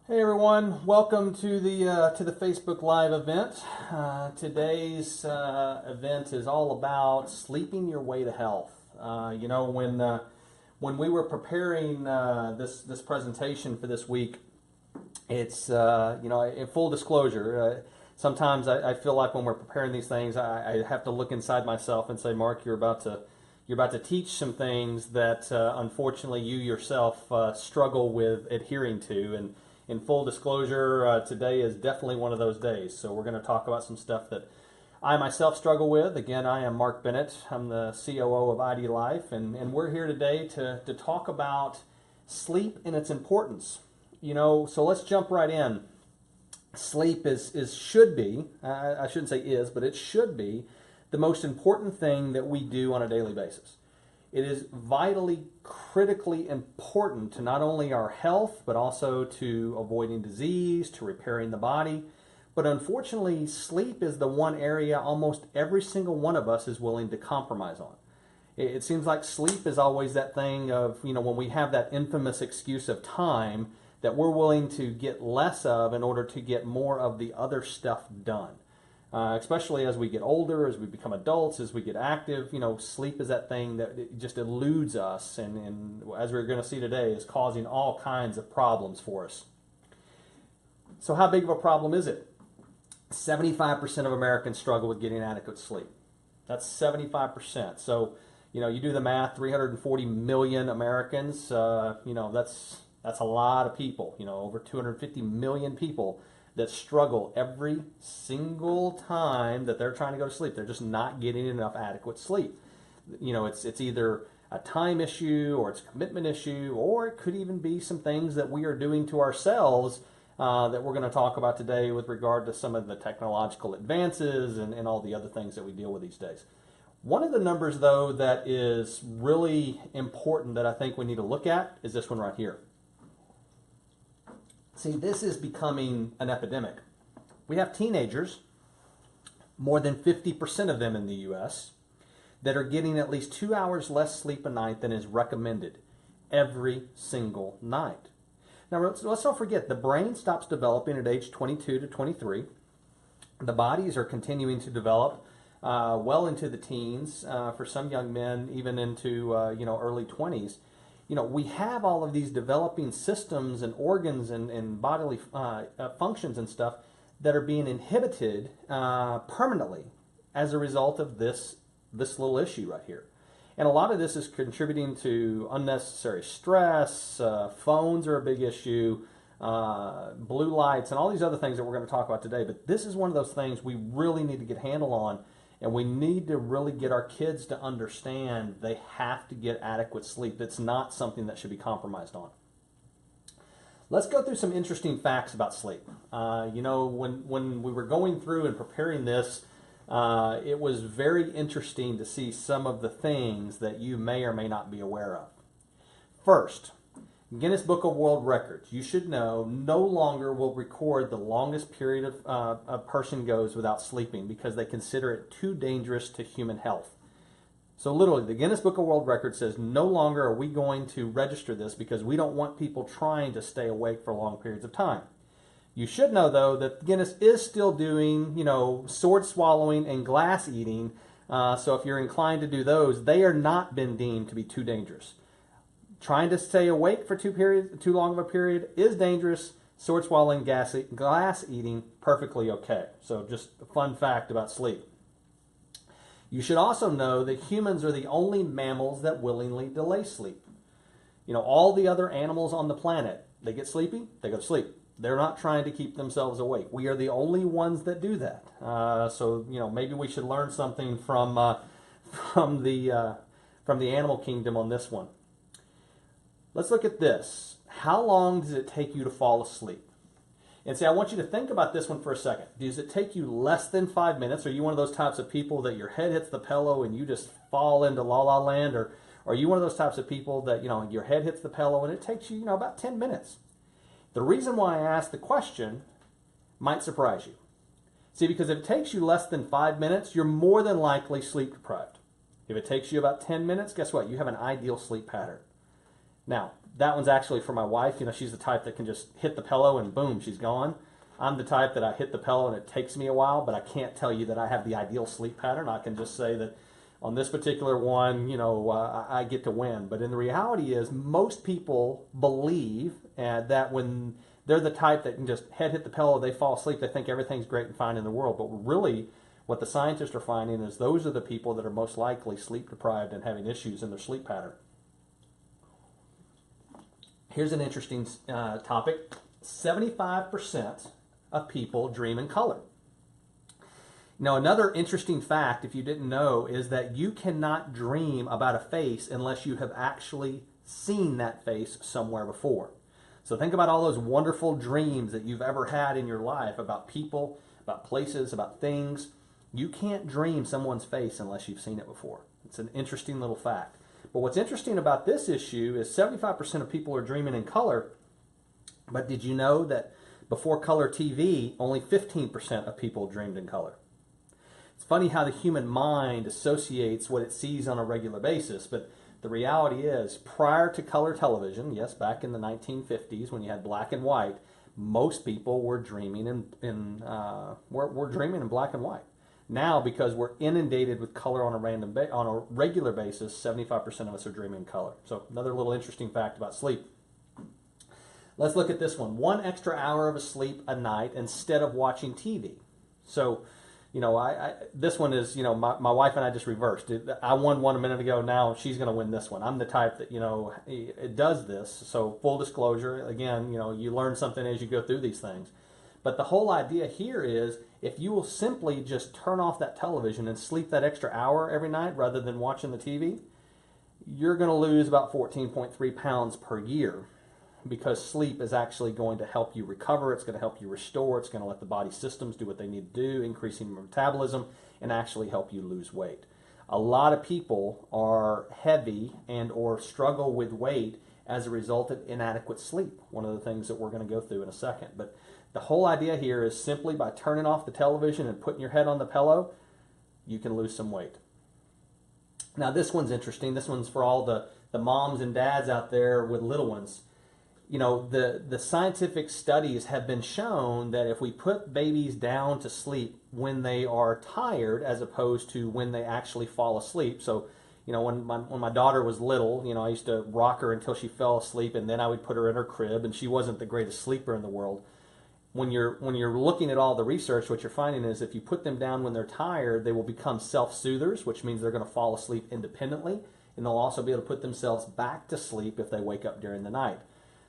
Hey everyone, welcome to the Facebook Live event. Today's event is all about sleeping your way to health. When we were preparing this presentation for this week, it's in full disclosure. Sometimes I feel like when we're preparing these things, I have to look inside myself and say, Mark, you're about to teach some things that unfortunately you yourself struggle with adhering to. And in full disclosure, today is definitely one of those days. So we're going to talk about some stuff that I myself struggle with. Again, I am Mark Bennett. I'm the COO of ID Life, and we're here today to talk about sleep and its importance. So let's jump right in. Sleep is should be, I shouldn't say is, but it should be the most important thing that we do on a daily basis. It is vitally, critically important to not only our health, but also to avoiding disease, to repairing the body. But unfortunately, sleep is the one area almost every single one of us is willing to compromise on. It seems like sleep is always that thing of, when we have that infamous excuse of time that we're willing to get less of in order to get more of the other stuff done. Especially as we get older, as we become adults, as we get active, sleep is that thing that it just eludes us, and as we're going to see today, is causing all kinds of problems for us. So how big of a problem is it? 75% of Americans struggle with getting adequate sleep. That's 75%. So, you do the math, 340 million Americans, that's a lot of people, over 250 million people that struggle every single time that they're trying to go to sleep. They're just not getting enough adequate sleep. It's either a time issue, or it's a commitment issue, or it could even be some things that we are doing to ourselves that we're going to talk about today with regard to some of the technological advances and all the other things that we deal with these days. One of the numbers, though, that is really important that I think we need to look at is this one right here. See, this is becoming an epidemic. We have teenagers, more than 50% of them in the U.S., that are getting at least 2 hours less sleep a night than is recommended every single night. Now, let's not forget, the brain stops developing at age 22 to 23. The bodies are continuing to develop well into the teens, for some young men, even into early 20s. We have all of these developing systems and organs and bodily functions and stuff that are being inhibited permanently as a result of this little issue right here. And a lot of this is contributing to unnecessary stress. Phones are a big issue, blue lights, and all these other things that we're going to talk about today. But this is one of those things we really need to get a handle on. And we need to really get our kids to understand they have to get adequate sleep. It's not something that should be compromised on. Let's go through some interesting facts about sleep. When we were going through and preparing this, it was very interesting to see some of the things that you may or may not be aware of. First, Guinness Book of World Records, you should know, no longer will record the longest period a person goes without sleeping because they consider it too dangerous to human health. So literally, the Guinness Book of World Records says no longer are we going to register this because we don't want people trying to stay awake for long periods of time. You should know, though, that Guinness is still doing, sword swallowing and glass eating. So if you're inclined to do those, they are not been deemed to be too dangerous. Trying to stay awake for too long of a period is dangerous. Sword swallowing, glass eating, perfectly okay. So just a fun fact about sleep. You should also know that humans are the only mammals that willingly delay sleep. All the other animals on the planet, they get sleepy, they go to sleep. They're not trying to keep themselves awake. We are the only ones that do that. So maybe we should learn something from the animal kingdom on this one. Let's look at this. How long does it take you to fall asleep? And see, I want you to think about this one for a second. Does it take you less than 5 minutes? Are you one of those types of people that your head hits the pillow and you just fall into la la land? Or are you one of those types of people that, your head hits the pillow and it takes you, about 10 minutes? The reason why I asked the question might surprise you. See, because if it takes you less than 5 minutes, you're more than likely sleep deprived. If it takes you about 10 minutes, guess what? You have an ideal sleep pattern. Now, That one's actually for my wife. You know, she's the type that can just hit the pillow and boom, she's gone. I'm the type that I hit the pillow and it takes me a while, but I can't tell you that I have the ideal sleep pattern. I can just say that on this particular one, you know, I get to win. But in the reality is, most people believe that when they're the type that can just hit the pillow, they fall asleep, they think everything's great and fine in the world. But really, what the scientists are finding is those are the people that are most likely sleep deprived and having issues in their sleep pattern. Here's an interesting topic. 75% of people dream in color. Now, another interesting fact, if you didn't know, is that you cannot dream about a face unless you have actually seen that face somewhere before. So think about all those wonderful dreams that you've ever had in your life about people, about places, about things. You can't dream someone's face unless you've seen it before. It's an interesting little fact. But what's interesting about this issue is 75% of people are dreaming in color. But did you know that before color TV, only 15% of people dreamed in color? It's funny how the human mind associates what it sees on a regular basis, but the reality is, prior to color television, yes, back in the 1950s when you had black and white, most people were dreaming were dreaming in black and white. Now, because we're inundated with color on a regular basis, 75% of us are dreaming in color. So another little interesting fact about sleep. Let's look at this one. 1 extra hour of sleep a night instead of watching TV. So, you know, this one is, you know, my wife and I just reversed. I won one a minute ago. Now she's going to win this one. I'm the type that, you know, it does this. So full disclosure, again, you know, you learn something as you go through these things. But the whole idea here is if you will simply just turn off that television and sleep that extra hour every night rather than watching the TV, you're going to lose about 14.3 pounds per year, because sleep is actually going to help you recover. It's going to help you restore. It's going to let the body systems do what they need to do, increasing your metabolism, and actually help you lose weight. A lot of people are heavy and or struggle with weight as a result of inadequate sleep, one of the things that we're going to go through in a second. But the whole idea here is simply by turning off the television and putting your head on the pillow, you can lose some weight. Now this one's interesting. This one's for all the moms and dads out there with little ones. You know, the scientific studies have been shown that if we put babies down to sleep when they are tired as opposed to when they actually fall asleep. So, you know, when my daughter was little, you know, I used to rock her until she fell asleep, and then I would put her in her crib, and she wasn't the greatest sleeper in the world. When you're looking at all the research, what you're finding is if you put them down when they're tired, they will become self-soothers, which means they're going to fall asleep independently, and they'll also be able to put themselves back to sleep if they wake up during the night.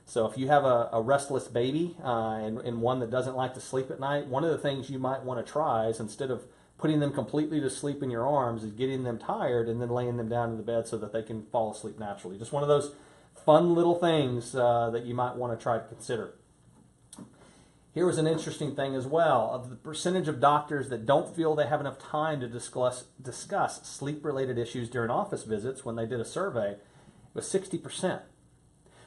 So if you have a restless baby and one that doesn't like to sleep at night, one of the things you might want to try is, instead of putting them completely to sleep in your arms, is getting them tired and then laying them down in the bed so that they can fall asleep naturally. Just one of those fun little things that you might want to try to consider. Here was an interesting thing as well. Of the percentage of doctors that don't feel they have enough time to discuss sleep-related issues during office visits, when they did a survey, it was 60%.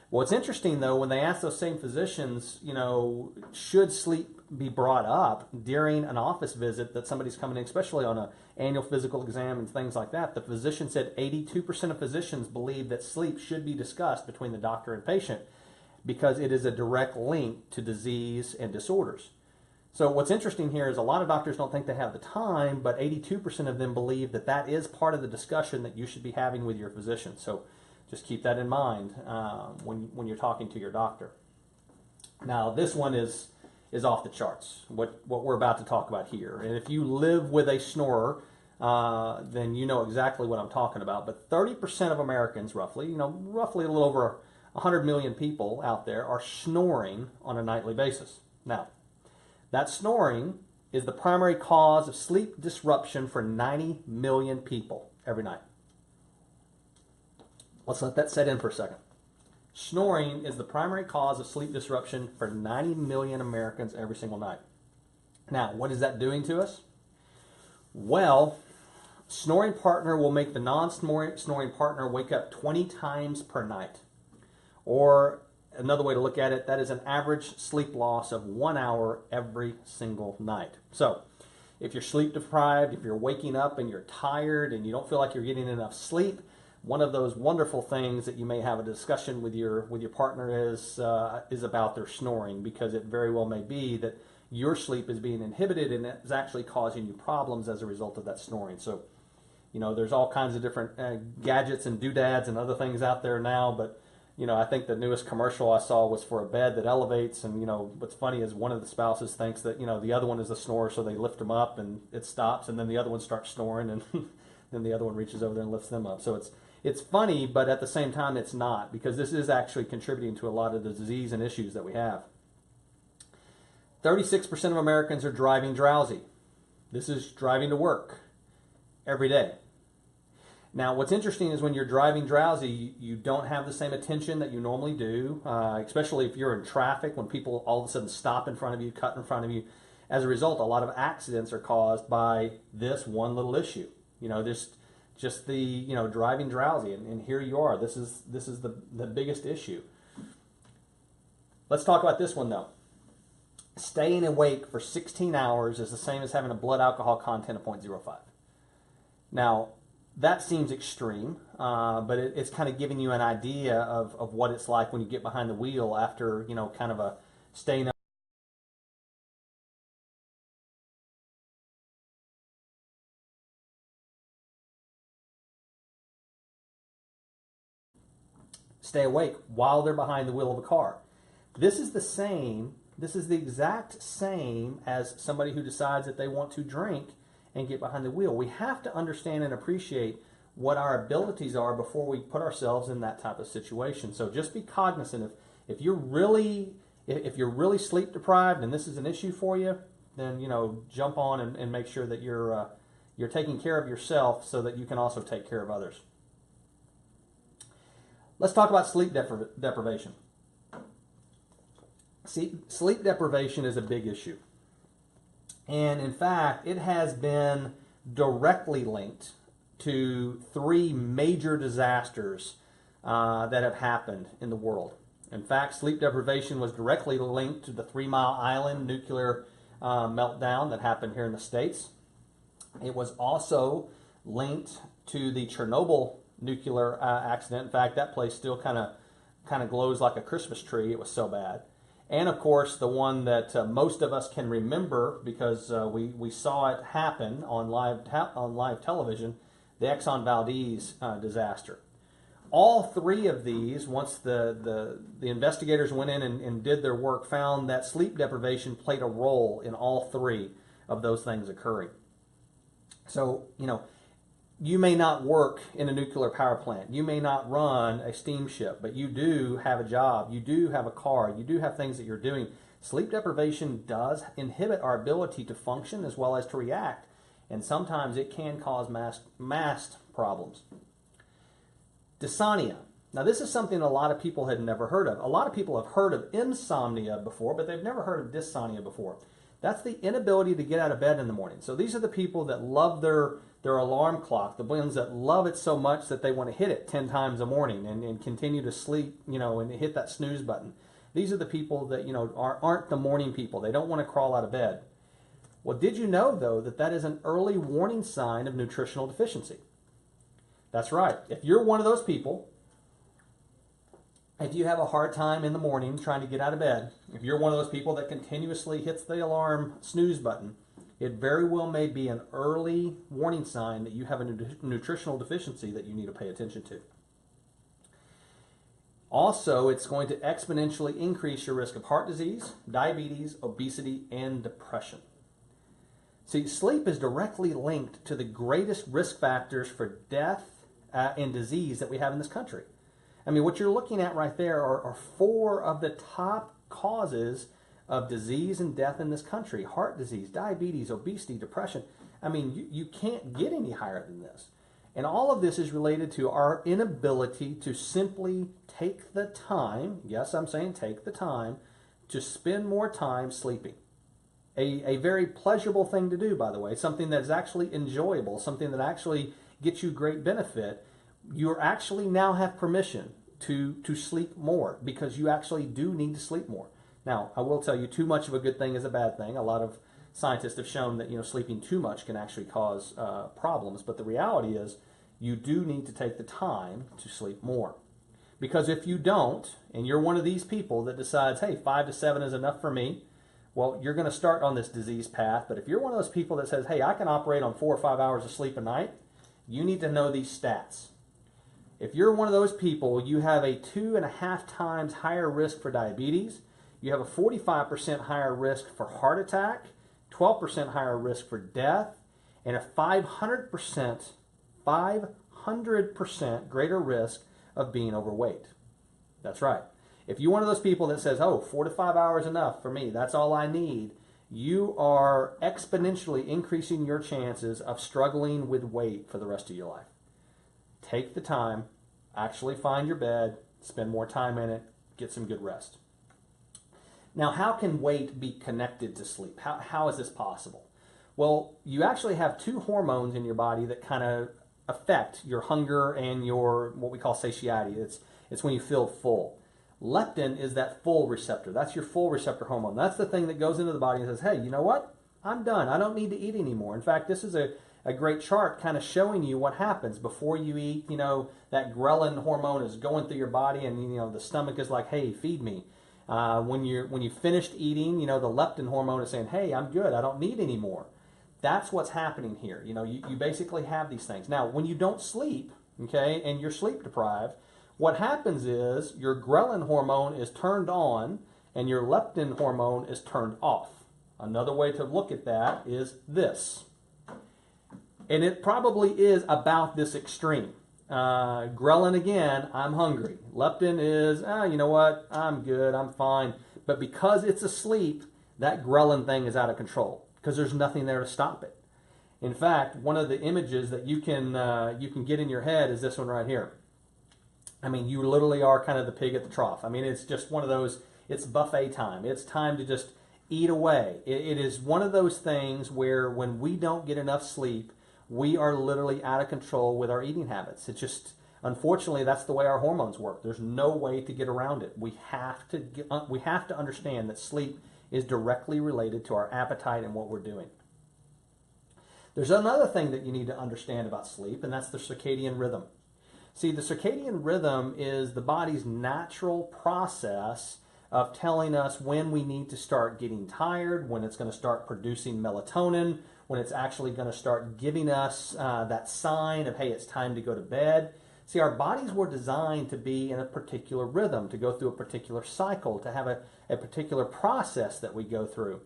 What's interesting, though, when they asked those same physicians, you know, should sleep be brought up during an office visit that somebody's coming in, especially on an annual physical exam and things like that, the physician said 82% of physicians believe that sleep should be discussed between the doctor and patient, because it is a direct link to disease and disorders. So what's interesting here is a lot of doctors don't think they have the time, but 82% of them believe that that is part of the discussion that you should be having with your physician. So just keep that in mind when you're talking to your doctor. Now this one is off the charts, what we're about to talk about here. And if you live with a snorer, then you know exactly what I'm talking about. But 30% of Americans, roughly a little over 100 million people out there, are snoring on a nightly basis. Now, that snoring is the primary cause of sleep disruption for 90 million people every night. Let's let that set in for a second. Snoring is the primary cause of sleep disruption for 90 million Americans every single night. Now, what is that doing to us? Well, snoring partner will make the non-snoring partner wake up 20 times per night. Or another way to look at it, that is an average sleep loss of 1 hour every single night. So if you're sleep deprived, if you're waking up and you're tired and you don't feel like you're getting enough sleep, one of those wonderful things that you may have a discussion with your partner is about their snoring, because it very well may be that your sleep is being inhibited and it's actually causing you problems as a result of that snoring. So, there's all kinds of different gadgets and doodads and other things out there now, but I think the newest commercial I saw was for a bed that elevates, and what's funny is one of the spouses thinks that the other one is a snorer, so they lift them up and it stops, and then the other one starts snoring, and then the other one reaches over there and lifts them up. So it's funny, but at the same time it's not, because this is actually contributing to a lot of the disease and issues that we have. 36% of Americans are driving drowsy. This is driving to work every day. Now, what's interesting is when you're driving drowsy, you don't have the same attention that you normally do, especially if you're in traffic, when people all of a sudden stop in front of you, cut in front of you. As a result, a lot of accidents are caused by this one little issue. Just the driving drowsy, and here you are. This is the biggest issue. Let's talk about this one though. Staying awake for 16 hours is the same as having a blood alcohol content of 0.05. Now, that seems extreme, but it's kind of giving you an idea of what it's like when you get behind the wheel after, kind of a staying up. Stay awake while they're behind the wheel of a car. This is the exact same as somebody who decides that they want to drink and get behind the wheel. We have to understand and appreciate what our abilities are before we put ourselves in that type of situation. So just be cognizant if you're really sleep deprived and this is an issue for you, then jump on and make sure that you're taking care of yourself so that you can also take care of others. Let's talk about sleep deprivation. See, sleep deprivation is a big issue. And in fact, it has been directly linked to 3 major disasters that have happened in the world. In fact, sleep deprivation was directly linked to the 3 Mile Island nuclear meltdown that happened here in the States. It was also linked to the Chernobyl nuclear accident. In fact, that place still kind of glows like a Christmas tree. It was so bad. And of course, the one that most of us can remember because we saw it happen on live television, the Exxon Valdez disaster. All 3 of these, once the investigators went in and did their work, found that sleep deprivation played a role in all 3 of those things occurring. So, you may not work in a nuclear power plant. You may not run a steamship, but you do have a job. You do have a car. You do have things that you're doing. Sleep deprivation does inhibit our ability to function as well as to react, and sometimes it can cause mass problems. Dysomnia. Now, this is something a lot of people had never heard of. A lot of people have heard of insomnia before, but they've never heard of dysomnia before. That's the inability to get out of bed in the morning. So these are the people that love their alarm clock, the ones that love it so much that they want to hit it 10 times a morning and continue to sleep, and hit that snooze button. These are the people that, aren't the morning people. They don't want to crawl out of bed. Well, did you know, though, that is an early warning sign of nutritional deficiency? That's right. If you're one of those people, if you have a hard time in the morning trying to get out of bed, if you're one of those people that continuously hits the alarm snooze button, it very well may be an early warning sign that you have a nutritional deficiency that you need to pay attention to. Also, it's going to exponentially increase your risk of heart disease, diabetes, obesity, and depression. See, sleep is directly linked to the greatest risk factors for death and disease that we have in this country. I mean, what you're looking at right there are 4 of the top causes of disease and death in this country. Heart disease, diabetes, obesity, depression. I mean, you can't get any higher than this. And all of this is related to our inability to simply take the time, yes, I'm saying take the time, to spend more time sleeping. A very pleasurable thing to do, by the way, something that's actually enjoyable, something that actually gets you great benefit. You actually now have permission to sleep more because you actually do need to sleep more. Now, I will tell you, too much of a good thing is a bad thing. A lot of scientists have shown that sleeping too much can actually cause problems. But the reality is, you do need to take the time to sleep more. Because if you don't, and you're one of these people that decides, hey, 5 to 7 is enough for me, well, you're going to start on this disease path. But if you're one of those people that says, hey, I can operate on 4 or 5 hours of sleep a night, you need to know these stats. If you're one of those people, you have a 2.5 times higher risk for diabetes, you have a 45% higher risk for heart attack, 12% higher risk for death, and a 500% greater risk of being overweight. That's right. If you're one of those people that says, oh, 4 to 5 hours enough for me, that's all I need, you are exponentially increasing your chances of struggling with weight for the rest of your life. Take the time, actually find your bed, spend more time in it, get some good rest. Now, how can weight be connected to sleep? How is this possible? Well, you actually have 2 hormones in your body that kind of affect your hunger and your what we call satiety. It's when you feel full. Leptin is that full receptor. That's your full receptor hormone. That's the thing that goes into the body and says, hey, you know what? I'm done. I don't need to eat anymore. In fact, this is a great chart kind of showing you what happens before you eat. You know, that ghrelin hormone is going through your body and, you know, the stomach is like, hey, feed me. When you finished eating, you know, the leptin hormone is saying, hey, I'm good. I don't need any more. That's what's happening here. You know, you basically have these things. Now, when you don't sleep, okay, and you're sleep deprived, what happens is your ghrelin hormone is turned on and your leptin hormone is turned off. Another way to look at that is this. And it probably is about this extreme. Ghrelin, again, I'm hungry. Leptin is, you know what, I'm good, I'm fine. But because it's asleep, that ghrelin thing is out of control because there's nothing there to stop it. In fact, one of the images that you can get in your head is this one right here. I mean, you literally are kind of the pig at the trough. I mean, it's just one of those, it's buffet time. It's time to just eat away. It is one of those things where when we don't get enough sleep, we are literally out of control with our eating habits. It's just, unfortunately, that's the way our hormones work. There's no way to get around it. We have to understand that sleep is directly related to our appetite and what we're doing. There's another thing that you need to understand about sleep, and that's the circadian rhythm. See, the circadian rhythm is the body's natural process of telling us when we need to start getting tired, when it's going to start producing melatonin, when it's actually going to start giving us that sign of, hey, it's time to go to bed. See, our bodies were designed to be in a particular rhythm, to go through a particular cycle, to have a particular process that we go through.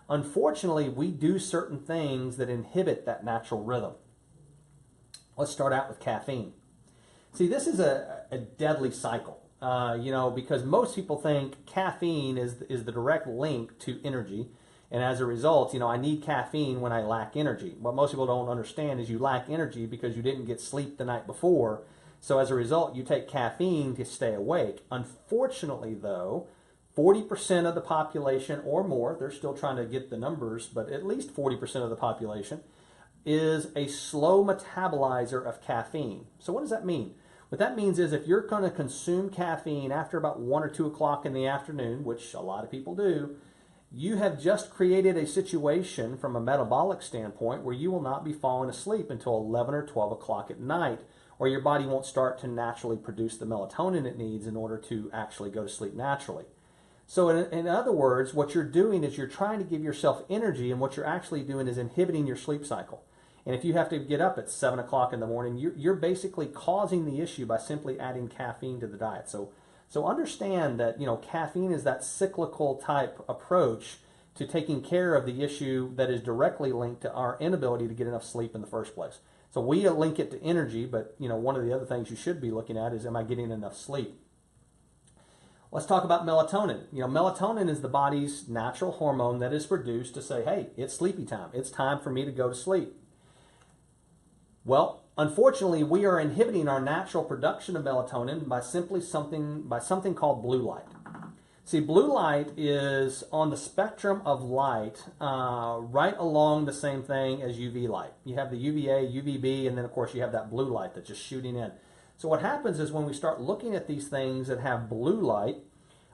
Unfortunately, we do certain things that inhibit that natural rhythm. Let's start out with caffeine. See, this is a deadly cycle, you know, because most people think caffeine is the direct link to energy. And as a result, you know, I need caffeine when I lack energy. What most people don't understand is you lack energy because you didn't get sleep the night before. So as a result, you take caffeine to stay awake. Unfortunately, though, 40% of the population or more, they're still trying to get the numbers, but at least 40% of the population is a slow metabolizer of caffeine. So what does that mean? What that means is if you're going to consume caffeine after about 1 or 2 o'clock in the afternoon, which a lot of people do, you have just created a situation from a metabolic standpoint where you will not be falling asleep until 11 or 12 o'clock at night, or your body won't start to naturally produce the melatonin it needs in order to actually go to sleep naturally. So in other words, what you're doing is you're trying to give yourself energy, and what you're actually doing is inhibiting your sleep cycle. And if you have to get up at 7 o'clock in the morning, you're basically causing the issue by simply adding caffeine to the diet. So understand that, you know, caffeine is that cyclical type approach to taking care of the issue that is directly linked to our inability to get enough sleep in the first place. So we link it to energy, but, you know, one of the other things you should be looking at is, am I getting enough sleep? Let's talk about melatonin. You know, melatonin is the body's natural hormone that is produced to say, hey, it's sleepy time. It's time for me to go to sleep. Well, unfortunately, we are inhibiting our natural production of melatonin by something called blue light. See, blue light is on the spectrum of light right along the same thing as UV light. You have the UVA, UVB, and then, of course, you have that blue light that's just shooting in. So what happens is when we start looking at these things that have blue light,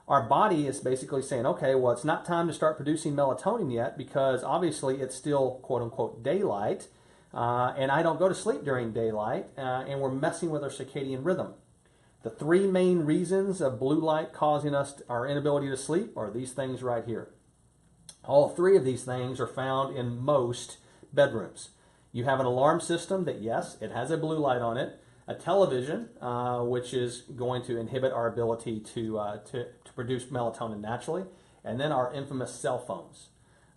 our body is basically saying, okay, well, it's not time to start producing melatonin yet because obviously it's still, quote-unquote, daylight. and I don't go to sleep during daylight, and we're messing with our circadian rhythm. The three main reasons of blue light causing our inability to sleep are these things right here. All three of these things are found in most bedrooms. You have an alarm system that, yes, it has a blue light on it, a television, which is going to inhibit our ability to produce melatonin naturally, and then our infamous cell phones.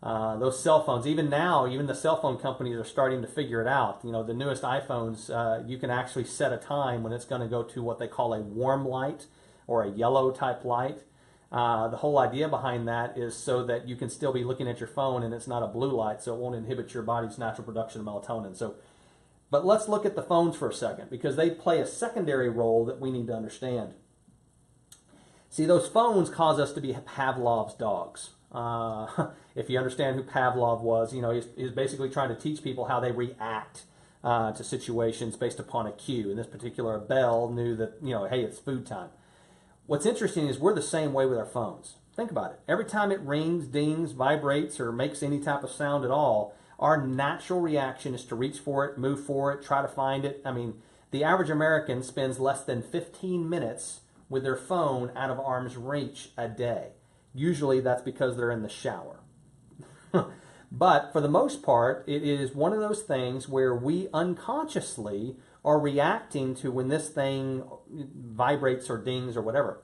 Those cell phones, even now, even the cell phone companies are starting to figure it out. You know, the newest iPhones, you can actually set a time when it's going to go to what they call a warm light or a yellow type light. The whole idea behind that is so that you can still be looking at your phone and it's not a blue light, so it won't inhibit your body's natural production of melatonin. But let's look at the phones for a second, because they play a secondary role that we need to understand. See, those phones cause us to be Pavlov's dogs. If you understand who Pavlov was, you know, he's basically trying to teach people how they react to situations based upon a cue. In this particular, a bell knew that, you know, hey, it's food time. What's interesting is we're the same way with our phones. Think about it. Every time it rings, dings, vibrates, or makes any type of sound at all, our natural reaction is to reach for it, move for it, try to find it. I mean, the average American spends less than 15 minutes with their phone out of arm's reach a day. Usually that's because they're in the shower. But for the most part, it is one of those things where we unconsciously are reacting to when this thing vibrates or dings or whatever.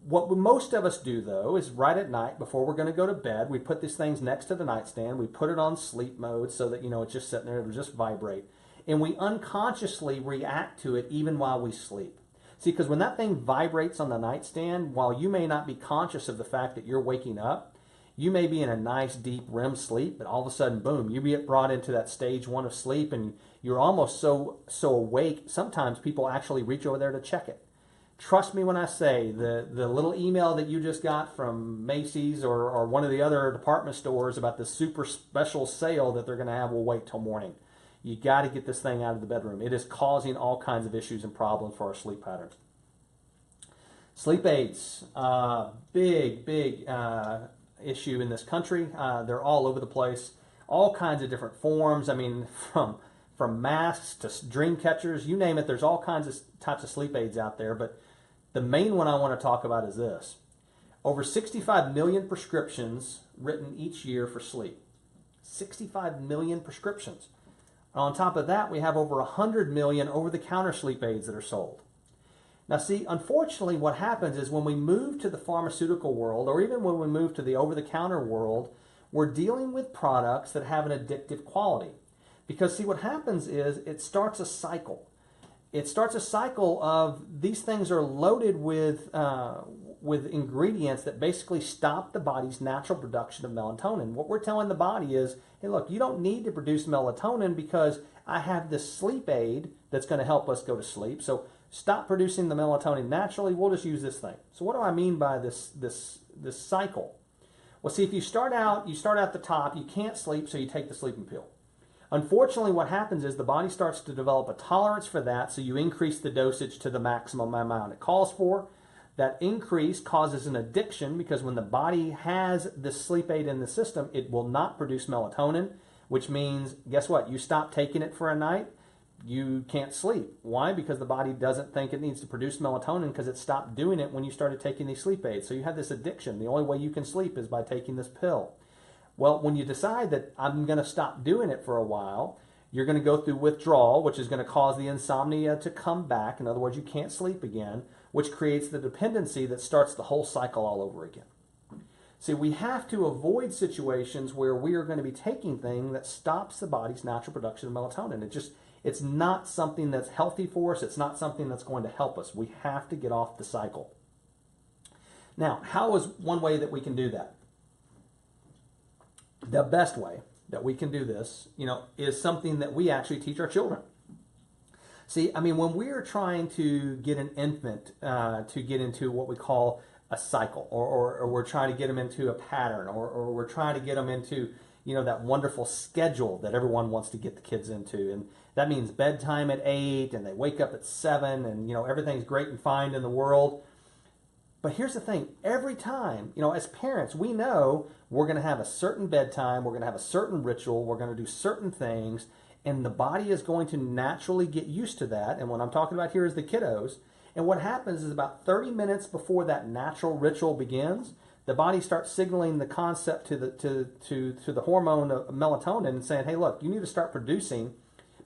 What most of us do, though, is right at night, before we're going to go to bed, we put these things next to the nightstand. We put it on sleep mode so that, you know, it's just sitting there, it'll just vibrate. And we unconsciously react to it even while we sleep. See, because when that thing vibrates on the nightstand, while you may not be conscious of the fact that you're waking up, you may be in a nice deep REM sleep, but all of a sudden, boom, you get brought into that stage 1 of sleep, and you're almost so awake, sometimes people actually reach over there to check it. Trust me when I say the little email that you just got from Macy's or one of the other department stores about the super special sale that they're going to have will wait till morning. You got to get this thing out of the bedroom. It is causing all kinds of issues and problems for our sleep patterns. Sleep aids, big issue in this country. They're all over the place. All kinds of different forms. I mean, from masks to dream catchers, you name it. There's all kinds of types of sleep aids out there. But the main one I want to talk about is this. Over 65 million prescriptions written each year for sleep. 65 million prescriptions. On top of that, we have over 100 million over-the-counter sleep aids that are sold. Now see, unfortunately what happens is when we move to the pharmaceutical world, or even when we move to the over-the-counter world, we're dealing with products that have an addictive quality. Because see, what happens is it starts a cycle. It starts a cycle of these things are loaded with ingredients that basically stop the body's natural production of melatonin. What we're telling the body is, hey, look, you don't need to produce melatonin because I have this sleep aid that's going to help us go to sleep. So stop producing the melatonin naturally. We'll just use this thing. So what do I mean by this cycle? Well, see, if you start out the top, you can't sleep, so you take the sleeping pill. Unfortunately, what happens is the body starts to develop a tolerance for that, so you increase the dosage to the maximum amount it calls for. That increase causes an addiction because when the body has this sleep aid in the system, it will not produce melatonin, which means, guess what? You stop taking it for a night, you can't sleep. Why? Because the body doesn't think it needs to produce melatonin because it stopped doing it when you started taking these sleep aids. So you have this addiction. The only way you can sleep is by taking this pill. Well, when you decide that I'm going to stop doing it for a while, you're going to go through withdrawal, which is going to cause the insomnia to come back. In other words, you can't sleep again, which creates the dependency that starts the whole cycle all over again. See, we have to avoid situations where we are going to be taking things that stops the body's natural production of melatonin. It's not something that's healthy for us. It's not something that's going to help us. We have to get off the cycle. Now, how is one way that we can do that? The best way that we can do this, is something that we actually teach our children. See, I mean, when we are trying to get an infant to get into what we call a cycle, or we're trying to get them into a pattern, or we're trying to get them into, that wonderful schedule that everyone wants to get the kids into. And that means bedtime at 8 and they wake up at 7 and, everything's great and fine in the world. But here's the thing, every time, as parents, we know we're going to have a certain bedtime, we're going to have a certain ritual, we're going to do certain things, And the body is going to naturally get used to that. And what I'm talking about here is the kiddos. And what happens is about 30 minutes before that natural ritual begins, the body starts signaling the concept to the hormone of melatonin and saying, hey, look, you need to start producing,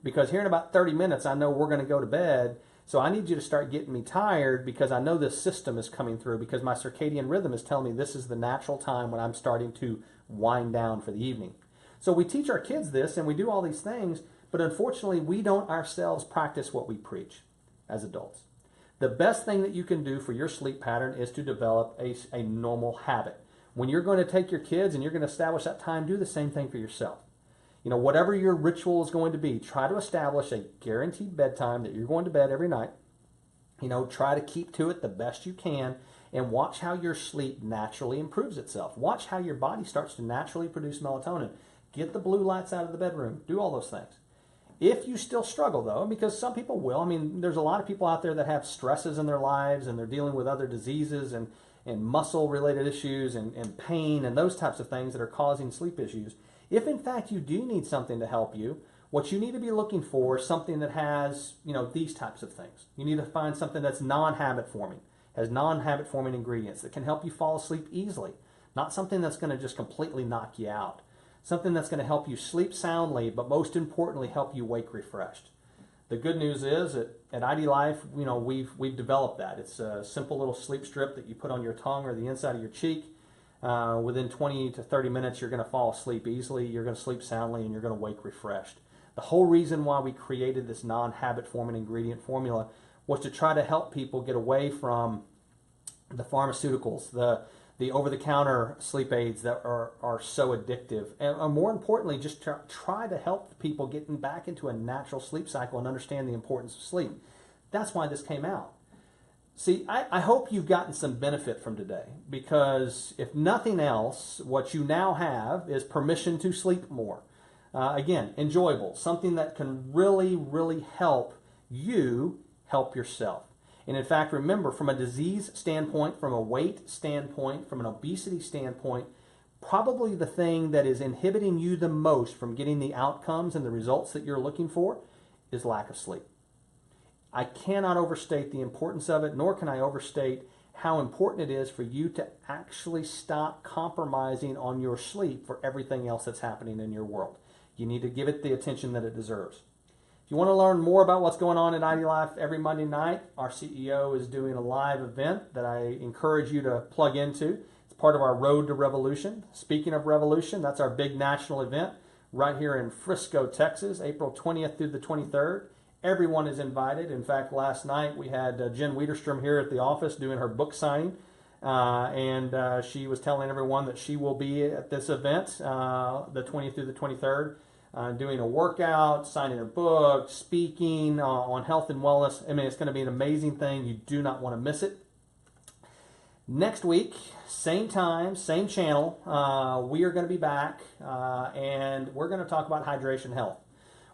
because here in about 30 minutes, I know we're going to go to bed. So I need you to start getting me tired, because I know this system is coming through, because my circadian rhythm is telling me this is the natural time when I'm starting to wind down for the evening. So we teach our kids this and we do all these things, but unfortunately we don't ourselves practice what we preach as adults. The best thing that you can do for your sleep pattern is to develop a normal habit. When you're going to take your kids and you're going to establish that time, do the same thing for yourself. You know, whatever your ritual is going to be, try to establish a guaranteed bedtime that you're going to bed every night. You know, try to keep to it the best you can, and watch how your sleep naturally improves itself. Watch how your body starts to naturally produce melatonin. Get the blue lights out of the bedroom. Do all those things. If you still struggle, though, because some people will. I mean, there's a lot of people out there that have stresses in their lives, and they're dealing with other diseases and muscle-related issues and pain and those types of things that are causing sleep issues. If, in fact, you do need something to help you, what you need to be looking for is something that has, you know, these types of things. You need to find something that's non-habit forming, has non-habit forming ingredients that can help you fall asleep easily, not something that's going to just completely knock you out. Something that's going to help you sleep soundly, but most importantly, help you wake refreshed. The good news is that at ID Life, you know, we've developed that. It's a simple little sleep strip that you put on your tongue or the inside of your cheek. Within 20 to 30 minutes, you're going to fall asleep easily, you're going to sleep soundly, and you're going to wake refreshed. The whole reason why we created this non-habit forming ingredient formula was to try to help people get away from the pharmaceuticals, the over-the-counter sleep aids that are so addictive. And more importantly, just try to help people getting back into a natural sleep cycle and understand the importance of sleep. That's why this came out. See, I hope you've gotten some benefit from today, because if nothing else, what you now have is permission to sleep more. Again, enjoyable, something that can really, really help you help yourself. And in fact, remember, from a disease standpoint, from a weight standpoint, from an obesity standpoint, probably the thing that is inhibiting you the most from getting the outcomes and the results that you're looking for is lack of sleep. I cannot overstate the importance of it, nor can I overstate how important it is for you to actually stop compromising on your sleep for everything else that's happening in your world. You need to give it the attention that it deserves. If you want to learn more about what's going on at ID Life, every Monday night, our CEO is doing a live event that I encourage you to plug into. It's part of our Road to Revolution. Speaking of revolution, that's our big national event right here in Frisco, Texas, April 20th through the 23rd. Everyone is invited. In fact, last night we had Jen Wiederstrom here at the office doing her book signing, and she was telling everyone that she will be at this event, the 20th through the 23rd, doing a workout, signing her book, speaking on health and wellness. I mean, it's going to be an amazing thing. You do not want to miss it. Next week, same time, same channel, we are going to be back, and we're going to talk about hydration health.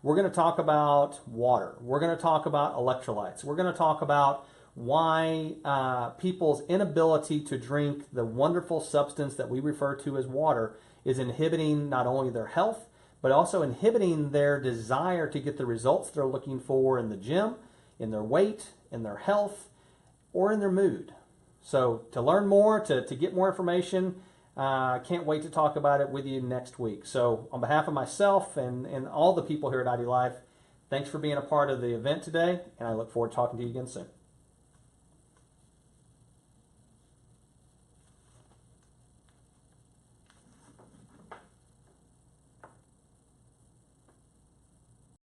We're going to talk about water. We're going to talk about electrolytes. We're going to talk about why people's inability to drink the wonderful substance that we refer to as water is inhibiting not only their health, but also inhibiting their desire to get the results they're looking for in the gym, in their weight, in their health, or in their mood. So to learn more, to get more information, I can't wait to talk about it with you next week. So on behalf of myself and all the people here at ID Life, thanks for being a part of the event today, and I look forward to talking to you again soon.